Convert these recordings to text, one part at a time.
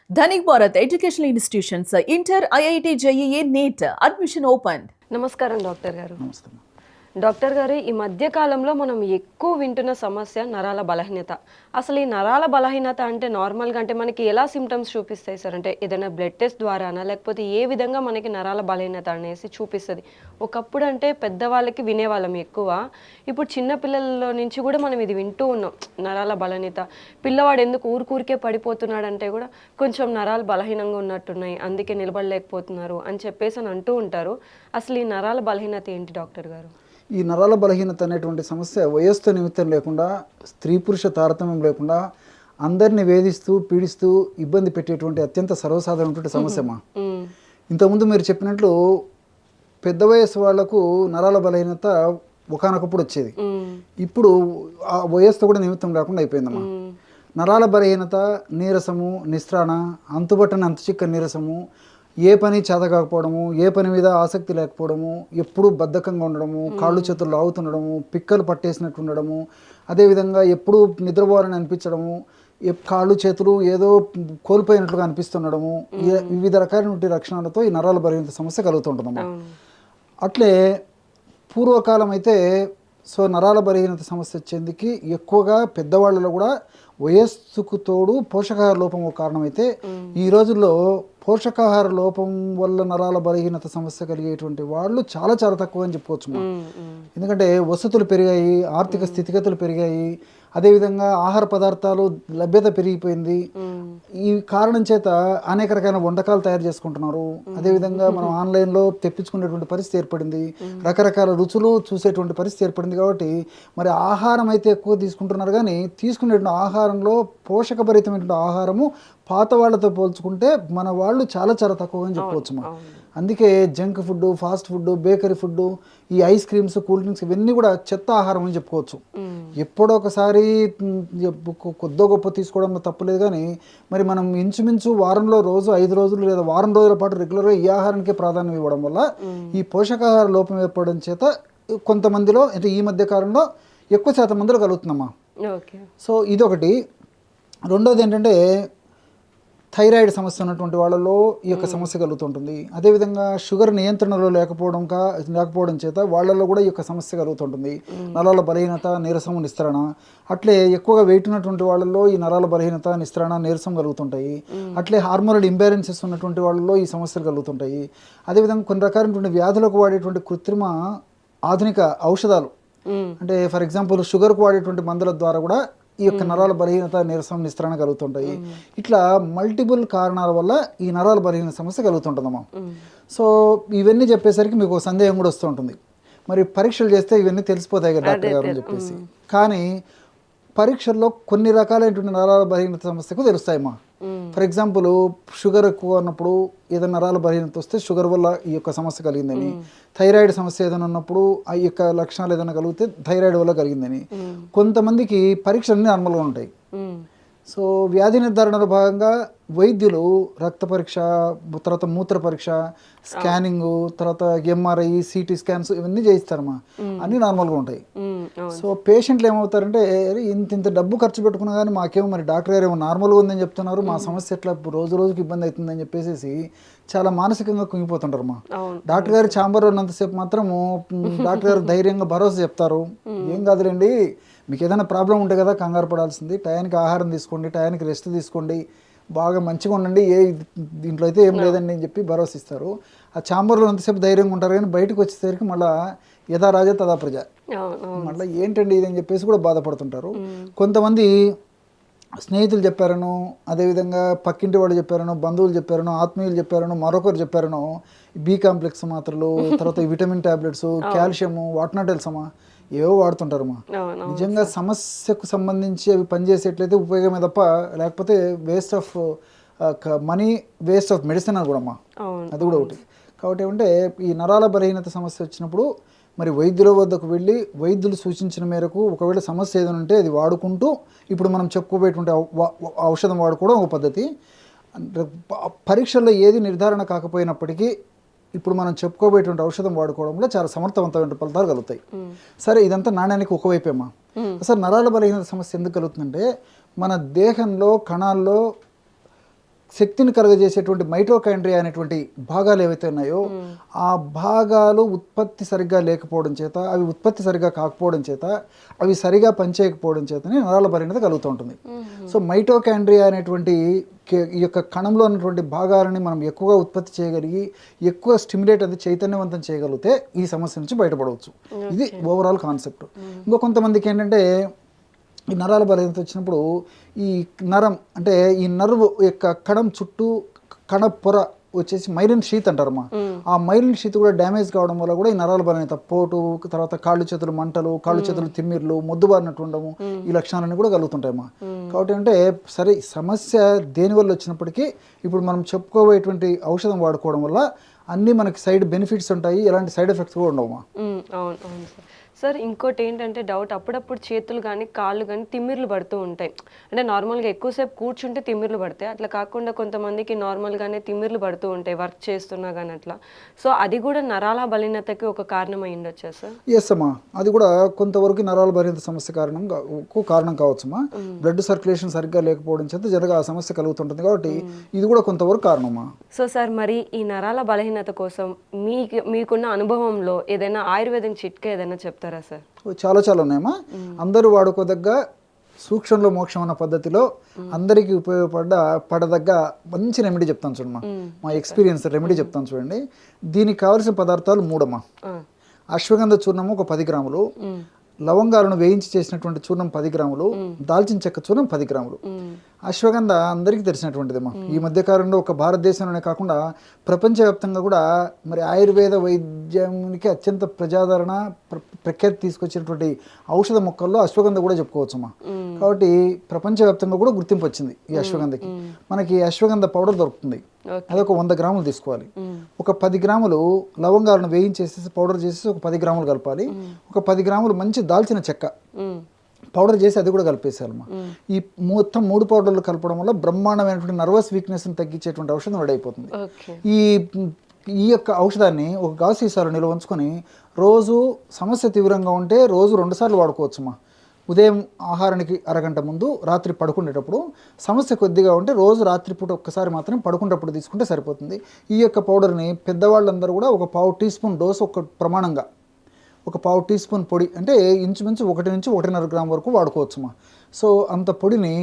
Dhanik Bharat educational institutions inter IIT JEE NEET admission open. నమస్కారం doctor గారు. నమస్తే. డాక్టర్ గారు, ఈ మధ్య కాలంలో మనం ఎక్కువ వింటున్న సమస్య నరాల బలహీనత. అసలు ఈ నరాల బలహీనత అంటే నార్మల్గా అంటే మనకి ఎలా సిమ్టమ్స్ చూపిస్తాయి సార్? అంటే ఏదైనా బ్లడ్ టెస్ట్ ద్వారానా, లేకపోతే ఏ విధంగా మనకి నరాల బలహీనత అనేసి చూపిస్తుంది? ఒకప్పుడు అంటే పెద్దవాళ్ళకి వినేవాళ్ళం ఎక్కువ, ఇప్పుడు చిన్న పిల్లల నుంచి కూడా మనం ఇది వింటూ ఉన్నాం. నరాల బలహీనత, పిల్లవాడు ఎందుకు ఊరికే పడిపోతున్నాడంటే కూడా కొంచెం నరాలు బలహీనంగా ఉన్నట్టున్నాయి, అందుకే నిలబడలేకపోతున్నారు అని చెప్పేసి అని అంటూ ఉంటారు. అసలు ఈ నరాల బలహీనత ఏంటి డాక్టర్ గారు? ఈ నరాల బలహీనత అనేటువంటి సమస్య వయస్సు నిమిత్తం లేకుండా, స్త్రీ పురుష తారతమ్యం లేకుండా అందరిని వేధిస్తూ పీడిస్తూ ఇబ్బంది పెట్టేటువంటి అత్యంత సర్వసాధారణటువంటి సమస్యమా. ఇంతకుముందు మీరు చెప్పినట్లు పెద్ద వయస్సు వాళ్లకు నరాల బలహీనత ఒకానొకప్పుడు వచ్చేది, ఇప్పుడు ఆ వయస్సు కూడా నిమిత్తం లేకుండా అయిపోయిందమ్మా. నరాల బలహీనత, నీరసము, నిస్త్రాణ, అంతుబట్టని అంతుచిక్క నీరసము, ఏ పని చేత కాకపోవడము, ఏ పని మీద ఆసక్తి లేకపోవడము, ఎప్పుడూ బద్ధకంగా ఉండడము, కాళ్ళు చేతులు లాగుతుండడము, పిక్కలు పట్టేసినట్టు ఉండడము, అదేవిధంగా ఎప్పుడూ నిద్రపోవాలని అనిపించడము, కాళ్ళు చేతులు ఏదో కోల్పోయినట్లుగా అనిపిస్తుండడము, వివిధ రకాలైన లక్షణాలతో ఈ నరాల బలహీనత సమస్య కలుగుతుంటుందమ్మా. అట్లే పూర్వకాలం అయితే నరాల బలహీనత సమస్య వచ్చేందుకు ఎక్కువగా పెద్దవాళ్ళలో కూడా వయస్సుకు తోడు పోషకాహార లోపం ఒక కారణమైతే, ఈ రోజుల్లో పోషకాహార లోపం వల్ల నరాల బలహీనత సమస్య కలిగేటువంటి వాళ్ళు చాలా చాలా తక్కువ అని చెప్పుకోవచ్చు. ఎందుకంటే వసతులు పెరిగాయి, ఆర్థిక స్థితిగతులు పెరిగాయి, అదేవిధంగా ఆహార పదార్థాలు లభ్యత పెరిగిపోయింది. ఈ కారణం చేత అనేక రకాల వంటకాలు తయారు చేసుకుంటున్నారు. అదేవిధంగా మనం ఆన్లైన్లో తెప్పించుకునేటువంటి పరిస్థితి ఏర్పడింది, రకరకాల రుచులు చూసేటువంటి పరిస్థితి ఏర్పడింది. కాబట్టి మరి ఆహారం అయితే ఎక్కువ తీసుకుంటున్నారు, కానీ తీసుకునేటువంటి ఆహారంలో పోషకభరితమైనటువంటి ఆహారము పాత వాళ్ళతో పోల్చుకుంటే మన వాళ్ళు చాలా చాలా తక్కువగా చెప్పవచ్చు. అందుకే junk food, fast food, bakery food, ఈ ఐస్ క్రీమ్స్, కూల్ డ్రింక్స్ ఇవన్నీ కూడా చెత్త ఆహారం అని చెప్పుకోవచ్చు. ఎప్పుడో ఒకసారి కొద్దో గొప్ప తీసుకోవడంలో తప్పులేదు, కానీ మరి మనం ఇంచుమించు వారంలో రోజు 5 రోజులు లేదా వారం రోజుల పాటు రెగ్యులర్గా ఈ ఆహారానికే ప్రాధాన్యం ఇవ్వడం వల్ల ఈ పోషకాహార లోపం ఏర్పడడం చేత కొంతమందిలో అంటే ఈ మధ్య కాలంలో ఎక్కువ శాతం మందిలో కలుగుతుందమ్మా. సో ఇదొకటి. రెండోది ఏంటంటే థైరాయిడ్ సమస్య ఉన్నటువంటి వాళ్ళలో ఈ యొక్క సమస్య కలుగుతుంటుంది. అదేవిధంగా షుగర్ నియంత్రణలో లేకపోవడం చేత వాళ్ళలో కూడా ఈ యొక్క సమస్య కలుగుతుంటుంది. నరాల బలహీనత, నీరసము, నిస్త్రణ. అట్లే ఎక్కువగా వెయిట్ ఉన్నటువంటి వాళ్ళలో ఈ నరాల బలహీనత, నిస్త్రణ, నీరసం కలుగుతుంటాయి. అట్లే హార్మోనల్ ఇంబ్యాలెన్సెస్ ఉన్నటువంటి వాళ్ళలో ఈ సమస్యలు కలుగుతుంటాయి. అదేవిధంగా కొన్ని రకాలైనటువంటి వ్యాధులకు వాడేటువంటి కృత్రిమ ఆధునిక ఔషధాలు, అంటే ఫర్ ఎగ్జాంపుల్ షుగర్కు వాడేటువంటి మందుల ద్వారా కూడా ఈ యొక్క నరాల బలహీనత, నీరసం, నిస్త్రణ కలుగుతుంటాయి. ఇట్లా మల్టిపుల్ కారణాల వల్ల ఈ నరాల బలహీనత సమస్య కలుగుతుంటుందమ్మా. సో ఇవన్నీ చెప్పేసరికి మీకు సందేహం కూడా వస్తూ ఉంటుంది, మరి పరీక్షలు చేస్తే ఇవన్నీ తెలిసిపోతాయి కదా డాక్టర్ గారు అని చెప్పేసి. కానీ పరీక్షల్లో కొన్ని రకాలైనటువంటి నరాల బలహీనత సమస్యకు తెలుస్తాయమ్మా. ఫర్ ఎగ్జాంపుల్ షుగర్ ఎక్కువ ఉన్నప్పుడు ఏదైనా నరాల బలహీనత వస్తే షుగర్ వల్ల ఈ యొక్క సమస్య కలిగిందని, థైరాయిడ్ సమస్య ఏదైనా ఉన్నప్పుడు ఆ యొక్క లక్షణాలు ఏదైనా కలిగితే థైరాయిడ్ వల్ల కలిగిందని. కొంతమందికి పరీక్షలు అన్నీ నార్మల్గా ఉంటాయి. సో వ్యాధి నిర్ధారణలో భాగంగా వైద్యులు రక్త పరీక్ష, తర్వాత మూత్ర పరీక్ష, స్కానింగ్, తర్వాత ఎంఆర్ఐ, సిటీ స్కాన్స్ ఇవన్నీ చేయిస్తారమ్మా. అన్నీ నార్మల్గా ఉంటాయి. సో పేషెంట్లు ఏమవుతారంటే ఇంత డబ్బు ఖర్చు పెట్టుకున్నా కానీ మాకేమో మరి డాక్టర్ గారు ఏమో నార్మల్గా ఉందని చెప్తున్నారు, మా సమస్య ఎట్లా రోజు రోజుకి ఇబ్బంది అవుతుందని చెప్పేసి చాలా మానసికంగా కుంగిపోతుంటారమ్మా. డాక్టర్ గారు ఛాంబర్లో ఉన్నంతసేపు మాత్రము డాక్టర్ గారు ధైర్యంగా భరోసా చెప్తారు, ఏం కాదులేండి, మీకు ఏదైనా ప్రాబ్లం ఉంటే కదా కంగారు పడాల్సింది, టయానికి ఆహారం తీసుకోండి, టయానికి రెస్ట్ తీసుకోండి, బాగా మంచిగా ఉండండి, దీంట్లో అయితే ఏం లేదండి అని చెప్పి భరోసా ఇస్తారు. ఆ ఛాంబర్లో ఎంతసేపు ధైర్యంగా ఉంటారు, కానీ బయటకు వచ్చేసరికి మళ్ళీ యథా రాజా తదా ప్రజ, మళ్ళీ ఏంటండి ఇది అని చెప్పేసి కూడా బాధపడుతుంటారు. కొంతమంది స్నేహితులు చెప్పారనో, అదేవిధంగా పక్కింటి వాళ్ళు చెప్పారనో, బంధువులు చెప్పారనో, ఆత్మీయులు చెప్పారనో, మరొకరు చెప్పారనో బి కాంప్లెక్స్ మాత్రలు, తర్వాత విటమిన్ టాబ్లెట్స్, కాల్షియము, వాట్నాట్ తెలుసమ్మా, ఏవో వాడుతుంటారమ్మా. నిజంగా సమస్యకు సంబంధించి అవి పనిచేసేట్లయితే ఉపయోగమే తప్ప, లేకపోతే waste of money, waste of medicine అని కూడా అమ్మా, అది కూడా ఒకటి. కాబట్టి ఏమంటే ఈ నరాల బలహీనత సమస్య వచ్చినప్పుడు మరి వైద్యుల వద్దకు వెళ్ళి వైద్యులు సూచించిన మేరకు ఒకవేళ సమస్య ఏదైనా ఉంటే అది వాడుకుంటూ, ఇప్పుడు మనం చెప్పుకోబోయేటువంటి ఔషధం వాడుకోవడం ఒక పద్ధతి. పరీక్షల్లో ఏది నిర్ధారణ కాకపోయినప్పటికీ ఇప్పుడు మనం చెప్పుకోబోయేటువంటి ఔషధం వాడుకోవడంలో చాలా సమర్థవంతమైన ఫలితాలు కలుగుతాయి. సరే, ఇదంతా నాణ్యానికి ఒకవైపేమా. అసలు నరాల బలహీనత సమస్య ఎందుకు కలుగుతుందంటే మన దేహంలో కణాల్లో శక్తిని కలుగజేసేటువంటి మైటోకాండ్రియా అనేటువంటి భాగాలు ఏవైతే ఉన్నాయో ఆ భాగాలు ఉత్పత్తి సరిగ్గా లేకపోవడం చేత, అవి ఉత్పత్తి సరిగ్గా కాకపోవడం చేత, అవి సరిగా పనిచేయకపోవడం చేతనే నరాల బలహీనత కలుగుతూ ఉంటుంది. సో మైటోకాండ్రియా అనేటువంటి ఈ యొక్క కణంలో ఉన్నటువంటి భాగాలని మనం ఎక్కువగా ఉత్పత్తి చేయగలిగి ఎక్కువ స్టిమ్యులేట్ అది చైతన్యవంతం చేయగలిగితే ఈ సమస్య నుంచి బయటపడవచ్చు. ఇది ఓవరాల్ కాన్సెప్ట్. ఇంకో కొంతమందికి ఏంటంటే ఈ నరాల బలహీనత వచ్చినప్పుడు ఈ నరం అంటే ఈ నర్వ్ యొక్క కణం చుట్టూ కణ పొర వచ్చేసి మైలిన్ షీత్ అంటారమ్మా. ఆ మైలిన్ షీత్ కూడా డ్యామేజ్ కావడం వల్ల కూడా ఈ నరాల బలహీనత, పోటు, తర్వాత కాళ్ళు చేతులు మంటలు, కాళ్ళు చేతులు తిమ్మిర్లు, మొద్దుబారినట్టు ఉండము, ఈ లక్షణాలన్నీ కూడా కలుగుతుంటాయమ్మా. కాబట్టి అంటే సరే సమస్య దేనివల్ల వచ్చినప్పటికీ ఇప్పుడు మనం చెప్పుకోబోయేటువంటి ఔషధం వాడుకోవడం వల్ల అన్నీ మనకి సైడ్ బెనిఫిట్స్ ఉంటాయి, ఎలాంటి సైడ్ ఎఫెక్ట్స్ కూడా ఉండవమ్మా. అవును అవును సార్. సార్ ఇంకోటి ఏంటంటే డౌట్, అప్పుడప్పుడు చేతులు కానీ కాళ్ళు కానీ తిమ్మిర్లు పడుతూ ఉంటాయి. అంటే నార్మల్గా ఎక్కువసేపు కూర్చుంటే తిమ్మిర్లు పడతాయి, అట్లా కాకుండా కొంతమందికి నార్మల్గానే తిమ్మిర్లు పడుతూ ఉంటాయి వర్క్ చేస్తున్నా కానీ అట్లా. సో అది కూడా నరాల బలహీనతకి ఒక కారణం అయి ఉండొచ్చా సార్? ఎస్ అమ్మా, అది కూడా కొంతవరకు నరాల బలహీనత సమస్య కారణం కావచ్చమ్మా. బ్లడ్ సర్క్యులేషన్ సరిగ్గా లేకపోవడం చేత జరగా ఆ సమస్య కలుగుతుంటుంది, కాబట్టి ఇది కూడా కొంతవరకు కారణమా. సో సార్ మరి ఈ నరాల బలహీనత కోసం మీకున్న అనుభవంలో ఏదైనా ఆయుర్వేదం చిట్కా ఏదైనా చెప్తారా సార్? చాలా ఉన్నాయమ్మా. అందరూ వాడుకోదగ్గ సూక్ష్మంలో మోక్షం అన్న పద్ధతిలో అందరికీ పడదగ్గ మంచి రెమెడీ చెప్తాను చూడమ్మా. మా ఎక్స్పీరియన్స్ రెమెడీ చెప్తాను చూడండి. దీనికి కావాల్సిన పదార్థాలు 3 అమ్మా. అశ్వగంధ చూర్ణము ఒక 10 గ్రాములు, లవంగాలను వేయించి చేసినటువంటి చూర్ణం 10 గ్రాములు, దాల్చిన చెక్క చూర్ణం 10 గ్రాములు. అశ్వగంధ అందరికీ తెలిసినటువంటిదమ్మా. ఈ మధ్యకాలంలో ఒక భారతదేశంలోనే కాకుండా ప్రపంచవ్యాప్తంగా కూడా మరి ఆయుర్వేద వైద్యానికి అత్యంత ప్రజాదరణ ప్రఖ్యాతి తీసుకొచ్చినటువంటి ఔషధ మొక్కల్లో అశ్వగంధ కూడా చెప్పుకోవచ్చమ్మా. కాబట్టి ప్రపంచవ్యాప్తంగా కూడా గుర్తింపు వచ్చింది ఈ అశ్వగంధకి. మనకి అశ్వగంధ పౌడర్ దొరుకుతుంది, అదొక 100 గ్రాములు తీసుకోవాలి. ఒక 10 గ్రాములు లవంగాలను వేయించేసి పౌడర్ చేసేసి ఒక 10 గ్రాములు కలపాలి. ఒక 10 గ్రాములు మంచి దాల్చిన చెక్క పౌడర్ చేసి అది కూడా కలిపేసేయాలమ్మా. ఈ మొత్తం 3 పౌడర్లు కలపడం వల్ల బ్రహ్మాండమైనటువంటి నర్వస్ వీక్నెస్ని తగ్గించేటువంటి ఔషధం రెడీ అయిపోతుంది. ఈ యొక్క ఔషధాన్ని ఒక గాజు సీసాలో నిల్వ ఉంచుకొని రోజు సమస్య తీవ్రంగా ఉంటే రోజు 2 సార్లు వాడుకోవచ్చమ్మా. ఉదయం ఆహారానికి అరగంట ముందు, రాత్రి పడుకునేటప్పుడు. సమస్య కొద్దిగా ఉంటే రోజు రాత్రిపూట ఒక్కసారి మాత్రం పడుకునేటప్పుడు తీసుకుంటే సరిపోతుంది. ఈ యొక్క పౌడర్ని పెద్దవాళ్ళందరూ కూడా ఒక 1/2 టీ స్పూన్ డోసు ఒక ప్రమాణంగా ఒక 1/2 టీ స్పూన్ పొడి అంటే ఇంచుమించు 1 నుంచి 1.5 గ్రామ్ వరకు వాడుకోవచ్చుమా. సో అంత పొడిని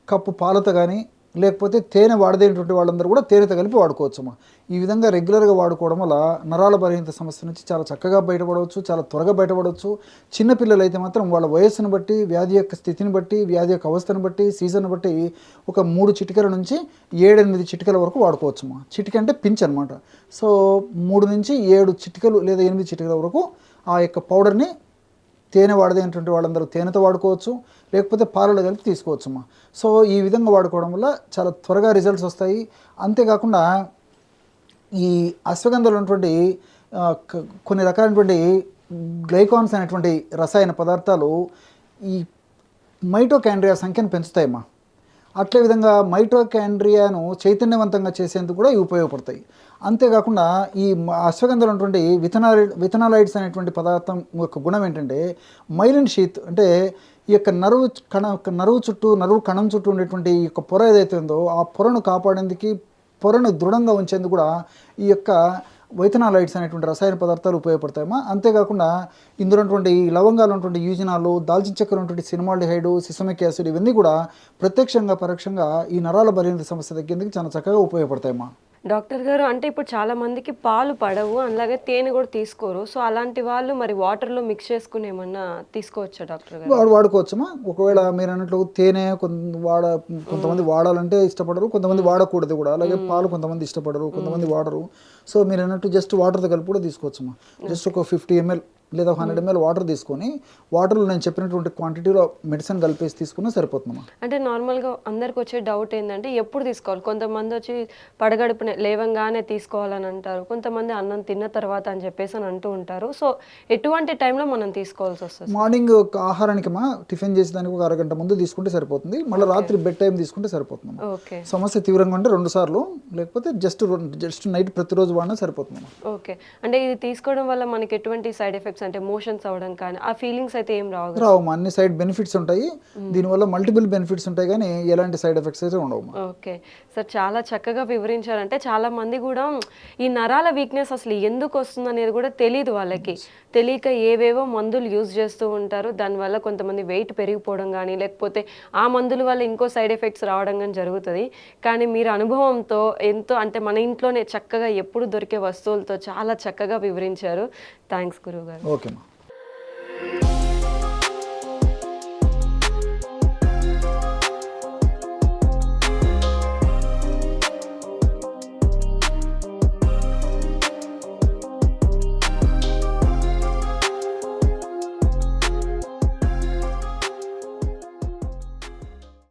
కప్పు పాలతో కానీ లేకపోతే తేనె వాడదేటువంటి వాళ్ళందరూ కూడా తేనెతో కలిపి వాడుకోవచ్చుమా. ఈ విధంగా రెగ్యులర్గా వాడుకోవడం వల్ల నరాల బలహీనత సమస్య నుంచి చాలా చక్కగా బయటపడవచ్చు, చాలా త్వరగా బయటపడవచ్చు. చిన్నపిల్లలు అయితే మాత్రం వాళ్ళ వయస్సును బట్టి, వ్యాధి యొక్క స్థితిని బట్టి, వ్యాధి యొక్క అవస్థను బట్టి, సీజన్ బట్టి ఒక 3 చిటికెల నుంచి 7-8 చిటికెల వరకు వాడుకోవచ్చుమా. చిటిక అంటే పించ్ అనమాట. సో 3 నుంచి 7 చిటికెలు లేదా 8 చిటికెల వరకు ఆ యొక్క పౌడర్ని తేనె వాడదేటువంటి వాళ్ళందరూ తేనెతో వాడుకోవచ్చు, లేకపోతే పాలలో కలిపి తీసుకోవచ్చమ్మా. సో ఈ విధంగా వాడుకోవడం వల్ల చాలా త్వరగా రిజల్ట్స్ వస్తాయి. అంతేకాకుండా ఈ అశ్వగంధలో ఉన్నటువంటి కొన్ని రకాలైనటువంటి గ్లైకాన్స్ అనేటువంటి రసాయన పదార్థాలు ఈ మైటోకాండ్రియా సంఖ్యను పెంచుతాయమ్మా. అట్లే విధంగా మైటోకాండ్రియాను చైతన్యవంతంగా చేసేందుకు కూడా ఇవి ఉపయోగపడతాయి. అంతేకాకుండా ఈ అశ్వగంధలో ఉన్నటువంటి విథనాలైడ్స్ అనేటువంటి పదార్థం యొక్క గుణం ఏంటంటే మైలిన్ షీత్ అంటే ఈ యొక్క నరువు కణం చుట్టూ ఉండేటువంటి ఈ యొక్క పొర ఏదైతే ఉందో ఆ పొరను కాపాడేందుకు, పొరను దృఢంగా ఉంచేందుకు కూడా ఈ యొక్క వైథనాలైడ్స్ అనేటువంటి రసాయన పదార్థాలు ఉపయోగపడతాయమ్మా. అంతేకాకుండా ఇందులో ఉన్నటువంటి లవంగాలు ఉన్నటువంటి యూజినాలు, దాల్చిన చెక్కలు ఉన్నటువంటి సినిమాల్డిహైడ్, సిసమిక్ యాసిడ్ ఇవన్నీ కూడా ప్రత్యక్షంగా పరోక్షంగా ఈ నరాల బలహీనత సమస్య తగ్గేందుకు చాలా చక్కగా ఉపయోగపడతాయమ్మా. డాక్టర్ గారు అంటే ఇప్పుడు చాలా మందికి పాలు పడవు, అలాగే తేనె కూడా తీసుకోరు. సో అలాంటి వాళ్ళు మరి వాటర్లో మిక్స్ చేసుకుని ఏమన్నా తీసుకోవచ్చా డాక్టర్ గారు? వాడుకోవచ్చమ్మా. ఒకవేళ మీరు అన్నట్లు తేనె కొంతమంది వాడాలంటే ఇష్టపడరు, కొంతమంది వాడకూడదు కూడా. అలాగే పాలు కొంతమంది ఇష్టపడరు, కొంతమంది వాడరు. సో మీరు అన్నట్టు జస్ట్ వాటర్తో కలిపి కూడా తీసుకోవచ్చమ్మా. జస్ట్ ఒక 50 ml లేదా 100 ml వాటర్ తీసుకొని వాటర్లో నేను చెప్పినటువంటి క్వాంటిటీలో మెడిసిన్ కలిపేసి తీసుకున్నా సరిపోతుందమ్మా. అంటే నార్మల్గా అందరికి వచ్చే డౌట్ ఏంటంటే ఎప్పుడు తీసుకోవాలి? కొంతమంది వచ్చి పడగడుపునే లేవంగానే తీసుకోవాలని అంటారు, కొంతమంది అన్నం తిన్న తర్వాత అని చెప్పేసి అని అంటూ ఉంటారు. సో ఎటువంటి టైంలో మనం తీసుకోవాల్సి వస్తుంది? మార్నింగ్ ఆహారానికి టిఫిన్ చేసేదానికి ఒక అరగంట ముందు తీసుకుంటే సరిపోతుంది. మళ్ళీ రాత్రి బెడ్ టైం తీసుకుంటే సరిపోతుంది. సమస్య తీవ్రంగా ఉంటే 2 సార్లు, లేకపోతే జస్ట్ నైట్ ప్రతిరోజు వాడినా సరిపోతుందమ్మా. ఓకే. అంటే ఇది తీసుకోవడం వల్ల మనకి ఎటువంటి సైడ్ ఎఫెక్ట్స్ అంటే మోషన్స్ అవ్వడం కానీ ఆ ఫీలింగ్స్ అయితే ఏం రావు కదా? రావమ్మా, అన్ని సైడ్ బెనిఫిట్స్ ఉంటాయి. దీనివల్ల మల్టిపుల్ బెనిఫిట్స్ ఉంటాయి కానీ ఎలాంటి సైడ్ ఎఫెక్ట్స్ అయితే ఉండవమ్మా. ఓకే సార్, చాలా చక్కగా వివరించారంటే చాలా మంది కూడా ఈ నరాల వీక్నెస్ అసలు ఎందుకు వస్తుంది అనేది కూడా తెలియదు వాళ్ళకి. తెలియక ఏవేవో మందులు యూజ్ చేస్తూ ఉంటారు. దానివల్ల కొంతమంది వెయిట్ పెరిగిపోవడం కానీ లేకపోతే ఆ మందుల వల్ల ఇంకో సైడ్ ఎఫెక్ట్స్ రావడం కానీ జరుగుతుంది. కానీ మీరు అనుభవంతో ఎంతో అంటే మన ఇంట్లోనే చక్కగా ఎప్పుడు దొరికే వస్తువులతో చాలా చక్కగా వివరించారు. థ్యాంక్స్ గురువు గారు. ఓకేమ్మా.